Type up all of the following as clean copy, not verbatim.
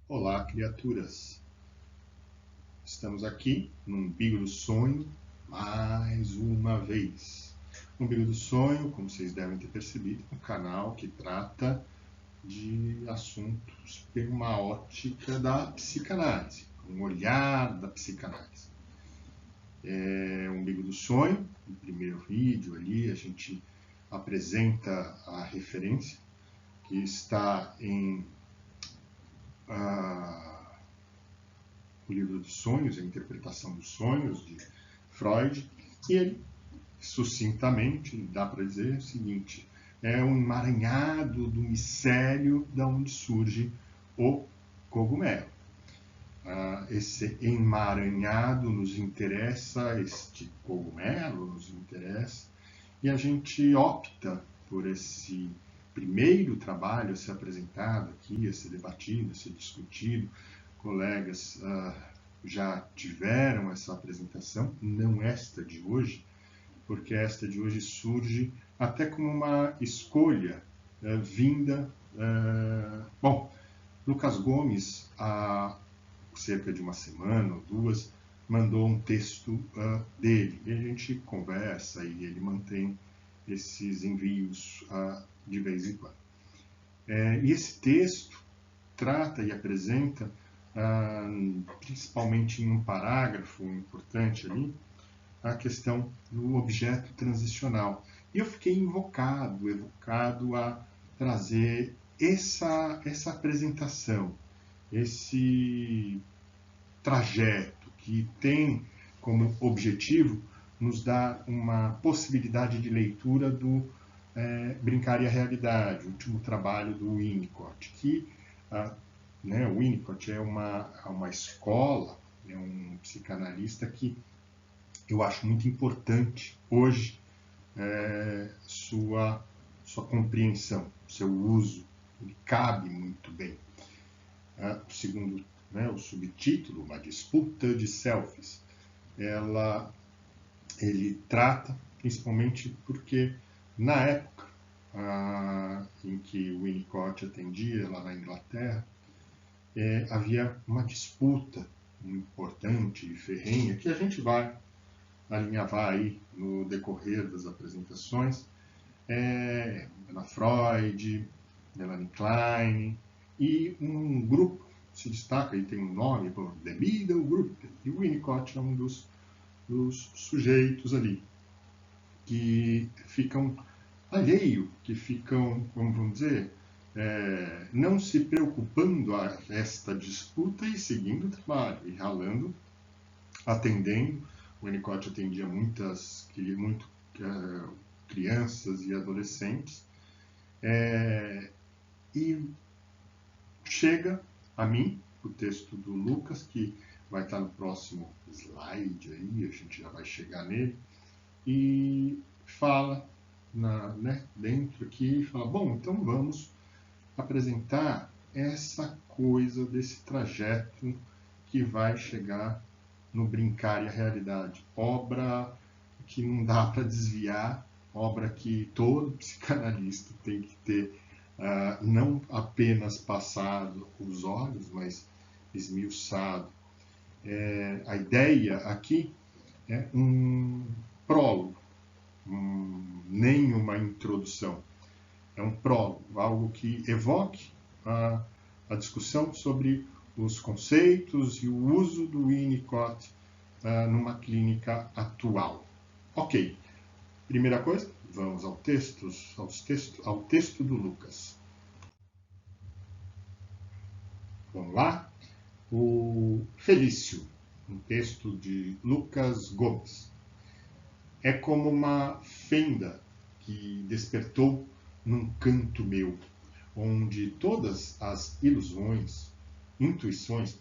Olá, criaturas! Estamos aqui no Umbigo do Sonho mais uma vez. O Umbigo do Sonho, como vocês devem ter percebido, é um canal que trata de assuntos por uma ótica da psicanálise, um olhar da psicanálise. É o Umbigo do Sonho, no primeiro vídeo ali a gente apresenta a referência que está em o livro dos sonhos, a interpretação dos sonhos de Freud, e ele, sucintamente, dá para dizer o seguinte: é um emaranhado do mistério da onde surge o cogumelo. Esse emaranhado nos interessa, este cogumelo nos interessa, e a gente opta por esse primeiro trabalho a ser apresentado aqui, a ser debatido, a ser discutido. Colegas já tiveram essa apresentação, não esta de hoje, porque esta de hoje surge até como uma escolha vinda... Bom, Lucas Gomes, há cerca de uma semana ou duas, mandou um texto dele, e a gente conversa e ele mantém esses envios de vez em quando. E esse texto trata e apresenta, principalmente em um parágrafo importante ali, a questão do objeto transicional. E eu fiquei evocado a trazer essa apresentação, esse trajeto que tem como objetivo nos dar uma possibilidade de leitura do Brincar e a Realidade, o último trabalho do Winnicott, que o Winnicott é uma escola, é um psicanalista que eu acho muito importante hoje sua compreensão, seu uso, ele cabe muito bem. Segundo o subtítulo, Uma Disputa de Selfies, ele trata principalmente porque na época em que o Winnicott atendia lá na Inglaterra, havia uma disputa importante e ferrenha que a gente vai alinhavar aí no decorrer das apresentações. Ana Freud, Melanie Klein, e um grupo se destaca, e tem um nome, The Middle Group, e o Winnicott é um dos sujeitos ali, que ficam alheio, que ficam, como vamos dizer, não se preocupando a esta disputa e seguindo o trabalho, e ralando, atendendo. O Winnicott atendia muito crianças e adolescentes, e chega a mim o texto do Lucas, que vai estar no próximo slide aí, a gente já vai chegar nele, e fala dentro aqui, fala, bom, então vamos apresentar essa coisa desse trajeto que vai chegar no Brincar e a Realidade. Obra que não dá para desviar, obra que todo psicanalista tem que ter não apenas passado os olhos, mas esmiuçado. A ideia aqui é um prólogo, nem uma introdução. É um prólogo, algo que evoque a discussão sobre os conceitos e o uso do Winnicott numa clínica atual. Ok, primeira coisa, vamos ao texto do Lucas. Vamos lá? O Felício, um texto de Lucas Gomes. É como uma fenda que despertou num canto meu, onde todas as intuições,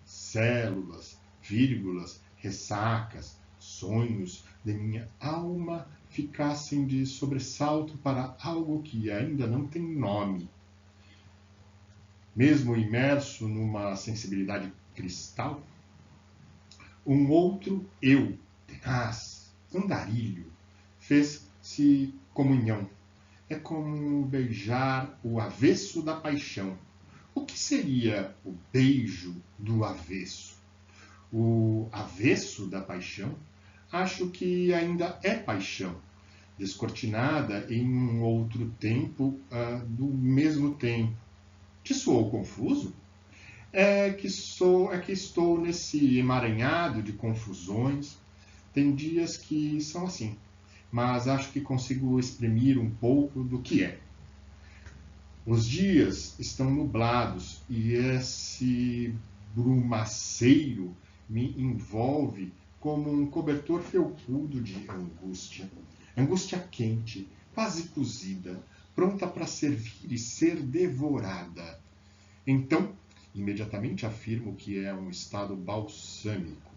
células, vírgulas, ressacas, sonhos de minha alma ficassem de sobressalto para algo que ainda não tem nome. Mesmo imerso numa sensibilidade cristal, um outro eu, tenaz, andarilho, fez-se comunhão. É como beijar o avesso da paixão, O que seria o beijo do avesso? O avesso da paixão? Acho que ainda é paixão, descortinada em um outro tempo do mesmo tempo. Te soou confuso? É que estou nesse emaranhado de confusões. Tem dias que são assim, mas acho que consigo exprimir um pouco do que é. Os dias estão nublados e esse brumaceiro me envolve como um cobertor felpudo de angústia. Angústia quente, quase cozida, pronta para servir e ser devorada. Então, imediatamente afirmo que é um estado balsâmico.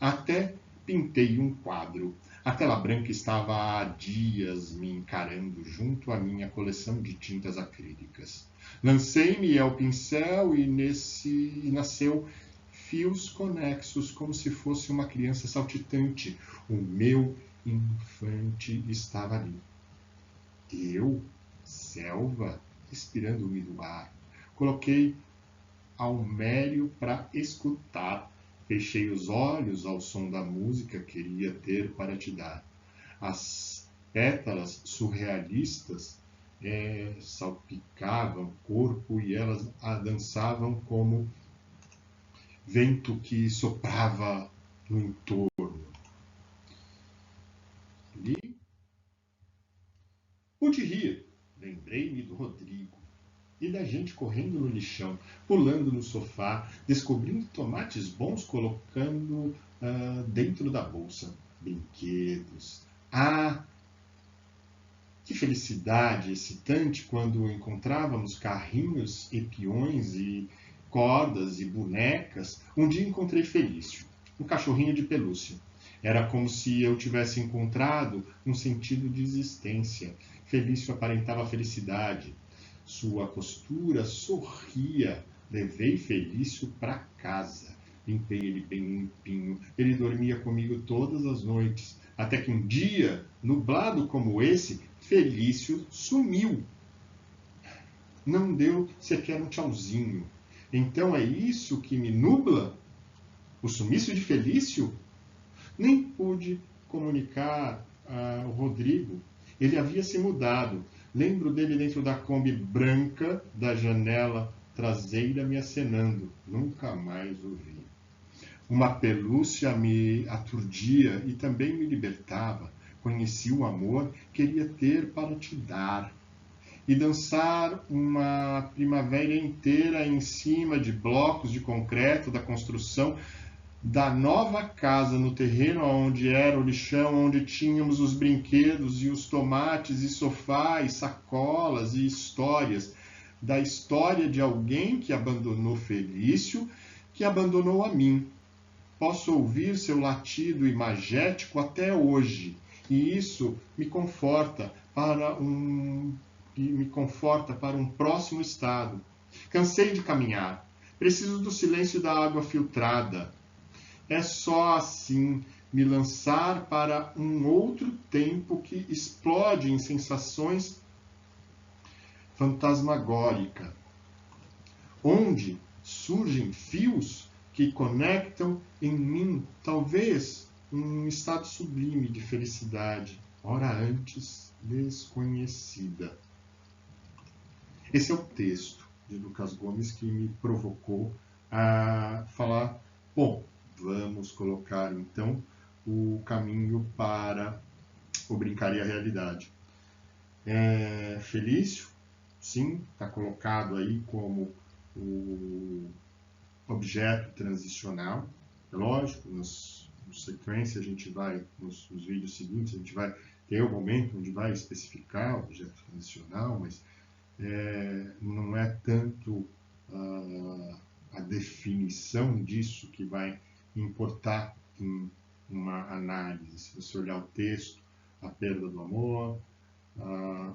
Até pintei um quadro. A tela branca estava há dias me encarando junto à minha coleção de tintas acrílicas. Lancei-me ao pincel e nasceu fios conexos, como se fosse uma criança saltitante. O meu infante estava ali. Eu, selva, respirando o úmido ar. Coloquei almério para escutar. Fechei os olhos ao som da música que queria ter para te dar. As pétalas surrealistas salpicavam o corpo e elas dançavam como vento que soprava no entorno. E pude rir. Lembrei-me do Rodrigo e da gente correndo no lixão, pulando no sofá, descobrindo tomates bons, colocando dentro da bolsa. Brinquedos. Ah, que felicidade excitante quando encontrávamos carrinhos e peões e cordas e bonecas. Um dia encontrei Felício, um cachorrinho de pelúcia. Era como se eu tivesse encontrado um sentido de existência. Felício aparentava felicidade. Sua costura sorria. Levei Felício para casa. Limpei ele bem limpinho. Ele dormia comigo todas as noites. Até que um dia, nublado como esse, Felício sumiu. Não deu sequer um tchauzinho. Então é isso que me nubla? O sumiço de Felício? Nem pude comunicar ao Rodrigo. Ele havia se mudado. Lembro dele dentro da Kombi branca da janela traseira me acenando. Nunca mais o vi. Uma pelúcia me aturdia e também me libertava. Conheci o amor, queria ter para te dar. E dançar uma primavera inteira em cima de blocos de concreto da construção da nova casa no terreno onde era o lixão, onde tínhamos os brinquedos e os tomates e sofá e sacolas e histórias. Da história de alguém que abandonou Felício, que abandonou a mim. Posso ouvir seu latido imagético até hoje, e isso me conforta para um próximo estado. Cansei de caminhar. Preciso do silêncio da água filtrada. É só assim me lançar para um outro tempo que explode em sensações fantasmagóricas, onde surgem fios que conectam em mim, talvez, um estado sublime de felicidade, ora antes desconhecida. Esse é o texto de Lucas Gomes que me provocou a falar, bom, vamos colocar então o caminho para o Brincar e a Realidade. Felício, sim, está colocado aí como o objeto transicional. É lógico, nas sequência a gente vai, nos vídeos seguintes, a gente vai ter o momento onde vai especificar o objeto transicional, mas não é tanto a definição disso que vai importar em uma análise. Se você olhar o texto, a perda do amor,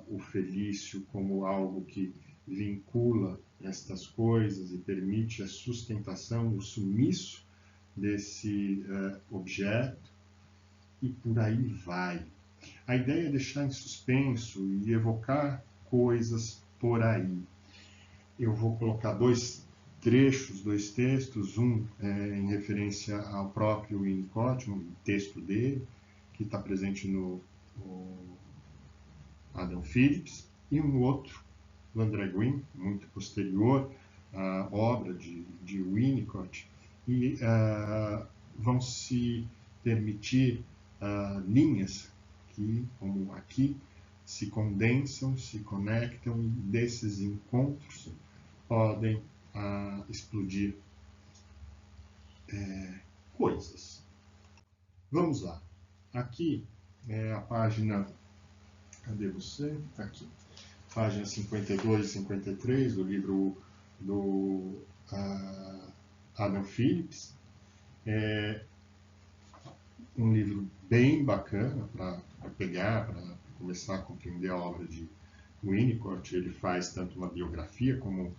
o Felício como algo que vincula estas coisas e permite a sustentação, o sumiço desse objeto, e por aí vai. A ideia é deixar em suspenso e evocar coisas por aí. eu vou colocar dois trechos, dois textos, um em referência ao próprio Winnicott, um texto dele, que está presente no Adam Phillips, e um outro do André Green, muito posterior à obra de Winnicott, e vão se permitir linhas que, como aqui, se condensam, se conectam, e desses encontros podem explodir coisas. Vamos lá. Aqui é a página... Cadê você? Está aqui. Página 52 e 53 do livro do Adam Phillips. É um livro bem bacana para pegar, para começar a compreender a obra de Winnicott. Ele faz tanto uma biografia como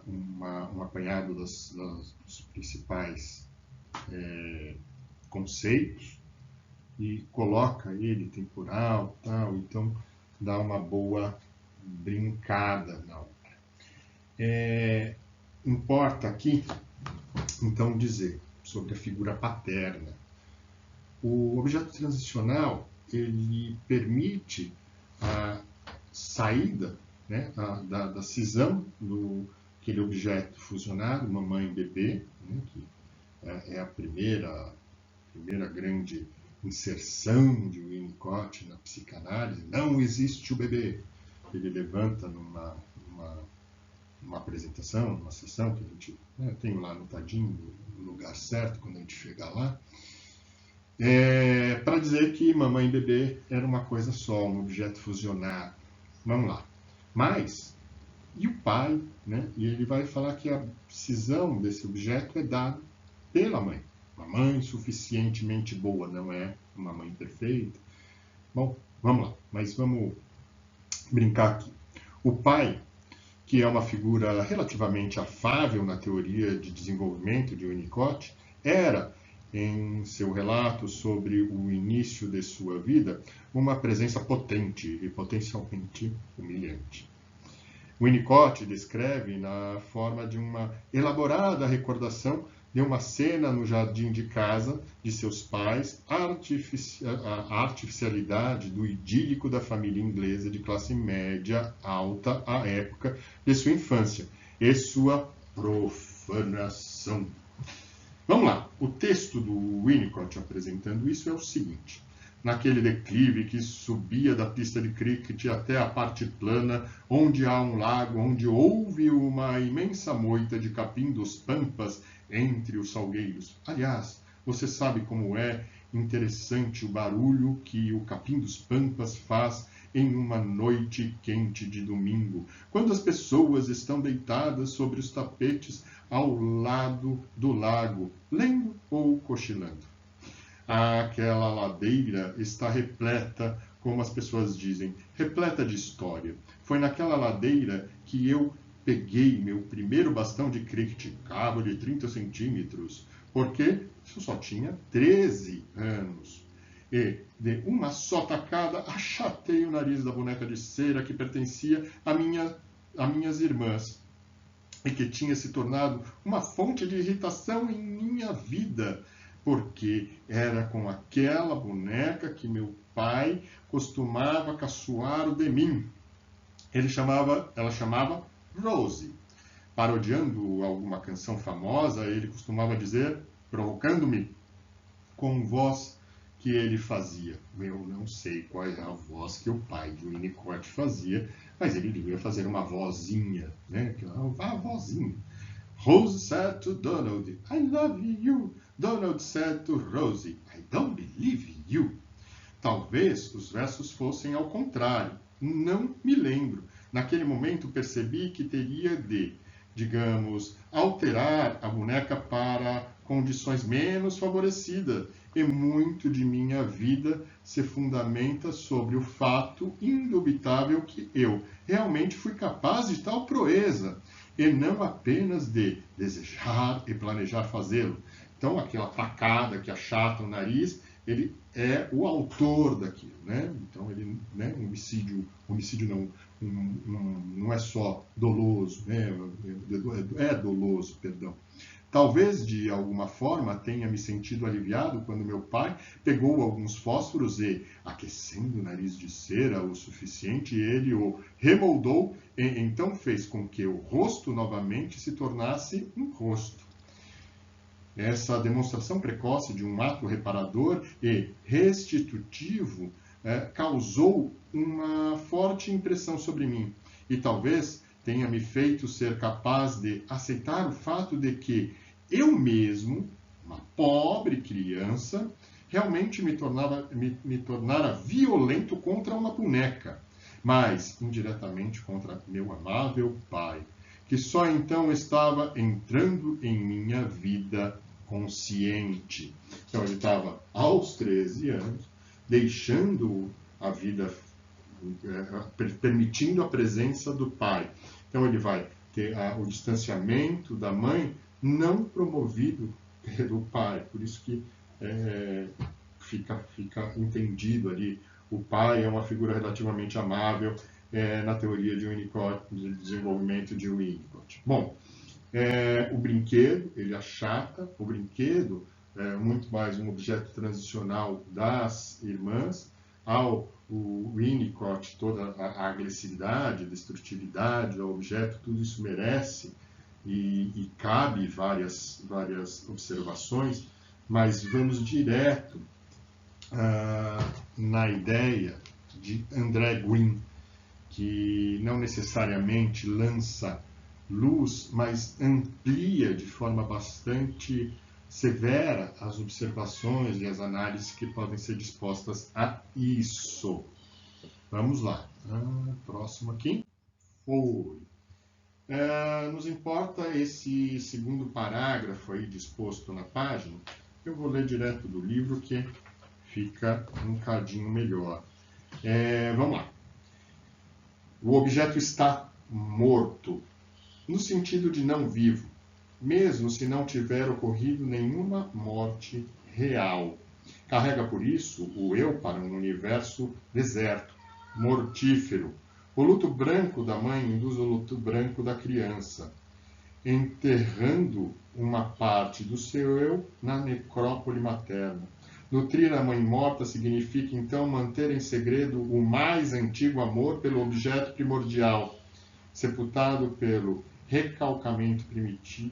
um apanhado dos principais conceitos, e coloca ele temporal, tal, então dá uma boa brincada na obra. Importa aqui, então, dizer sobre a figura paterna. O objeto transicional, ele permite a saída, né, da cisão do aquele objeto fusionado, mamãe e bebê, né, que é a primeira grande inserção de Winnicott na psicanálise. Não existe o bebê. Ele levanta numa apresentação, numa sessão que a gente tem lá anotadinho no lugar certo quando a gente chegar lá, para dizer que mamãe e bebê era uma coisa só, um objeto fusionado. Vamos lá. Mas, e o pai, né? E ele vai falar que a cisão desse objeto é dada pela mãe. Uma mãe suficientemente boa, não é uma mãe perfeita. Bom, vamos lá, mas vamos brincar aqui. O pai, que é uma figura relativamente afável na teoria de desenvolvimento de Winnicott, era, em seu relato sobre o início de sua vida, uma presença potente e potencialmente humilhante. Winnicott descreve na forma de uma elaborada recordação de uma cena no jardim de casa de seus pais, a artificialidade do idílico da família inglesa de classe média alta à época de sua infância e sua profanação. Vamos lá, o texto do Winnicott apresentando isso é o seguinte: naquele declive que subia da pista de cricket até a parte plana, onde há um lago, onde houve uma imensa moita de capim dos pampas entre os salgueiros. Aliás, você sabe como é interessante o barulho que o capim dos pampas faz em uma noite quente de domingo, quando as pessoas estão deitadas sobre os tapetes ao lado do lago, lendo ou cochilando. Aquela ladeira está repleta, como as pessoas dizem, repleta de história. Foi naquela ladeira que eu peguei meu primeiro bastão de cricket, cabo de 30 centímetros, porque eu só tinha 13 anos. E, de uma só tacada, achatei o nariz da boneca de cera que pertencia a minhas irmãs e que tinha se tornado uma fonte de irritação em minha vida, porque era com aquela boneca que meu pai costumava caçoar de mim. Ela chamava Rosie. Parodiando alguma canção famosa, ele costumava dizer, provocando-me, com voz que ele fazia. Eu não sei qual é a voz que o pai de Winnicott fazia, mas ele devia fazer uma vozinha, né? A vozinha. Rose said to Donald, I love you. Donald said to Rosie, I don't believe you. Talvez os versos fossem ao contrário. Não me lembro. Naquele momento percebi que teria de, digamos, alterar a boneca para condições menos favorecidas, e muito de minha vida se fundamenta sobre o fato indubitável que eu realmente fui capaz de tal proeza, e não apenas de desejar e planejar fazê-lo. Então, aquela tacada que achata o nariz ele é o autor daquilo, né? Então, ele, né, homicídio não é só doloso, né? É doloso, perdão. Talvez, de alguma forma, tenha me sentido aliviado quando meu pai pegou alguns fósforos e, aquecendo o nariz de cera o suficiente, ele o remoldou e então fez com que o rosto novamente se tornasse um rosto. Essa demonstração precoce de um ato reparador e restitutivo causou uma forte impressão sobre mim e talvez tenha me feito ser capaz de aceitar o fato de que eu mesmo, uma pobre criança, realmente me tornara violento contra uma boneca, mas indiretamente contra meu amável pai, que só então estava entrando em minha vida consciente. Então ele estava aos 13 anos, deixando a vida, permitindo a presença do pai. Então ele vai ter o distanciamento da mãe não promovido pelo pai. Por isso que fica entendido ali. O pai é uma figura relativamente amável na teoria de Winnicott, de desenvolvimento de Winnicott. Bom, o brinquedo, ele achata. O brinquedo é muito mais um objeto transicional das irmãs. O Winnicott, toda a agressividade, a destrutividade do objeto, tudo isso merece e cabe várias observações, mas vamos direto na ideia de André Green, que não necessariamente lança luz, mas amplia de forma bastante severa as observações e as análises que podem ser dispostas a isso. Vamos lá. Próximo aqui. Foi. Nos importa esse segundo parágrafo aí disposto na página. Eu vou ler direto do livro que fica um cadinho melhor. Vamos lá. O objeto está morto, no sentido de não vivo, mesmo se não tiver ocorrido nenhuma morte real. Carrega por isso o eu para um universo deserto, mortífero. O luto branco da mãe induz o luto branco da criança, enterrando uma parte do seu eu na necrópole materna. Nutrir a mãe morta significa, então, manter em segredo o mais antigo amor pelo objeto primordial, sepultado pelo recalcamento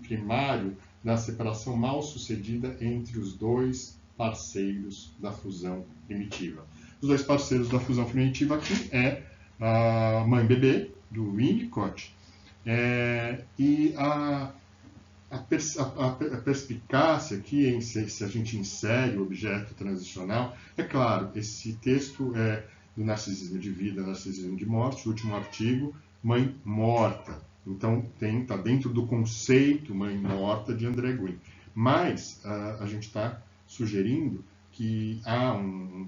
primário da separação mal sucedida entre os dois parceiros da fusão primitiva. Os dois parceiros da fusão primitiva aqui é a mãe-bebê, do Winnicott, e a perspicácia aqui, se a gente insere o objeto transicional, é claro, esse texto é do Narcisismo de Vida, Narcisismo de Morte, o último artigo, Mãe Morta. Então, está dentro do conceito Mãe Morta de André Green. Mas a gente está sugerindo que há um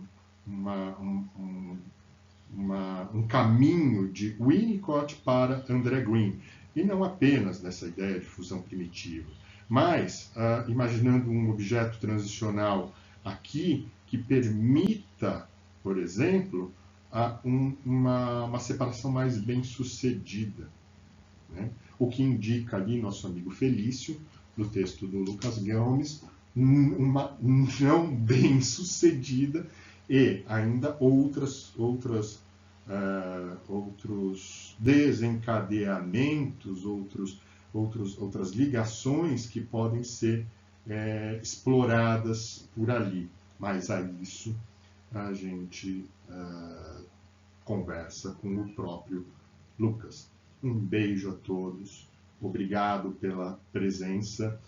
caminho de Winnicott para André Green, e não apenas nessa ideia de fusão primitiva, mas imaginando um objeto transicional aqui que permita, por exemplo, uma separação mais bem sucedida, né? O que indica ali nosso amigo Felício, no texto do Lucas Gomes, uma não bem sucedida e ainda outros desencadeamentos, outras ligações que podem ser exploradas por ali. Mas a isso a gente conversa com o próprio Lucas. Um beijo a todos, obrigado pela presença.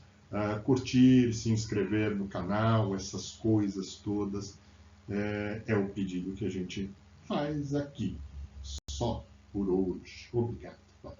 Curtir, se inscrever no canal, essas coisas todas, é o pedido que a gente faz aqui. Só por hoje. Obrigado. Valeu.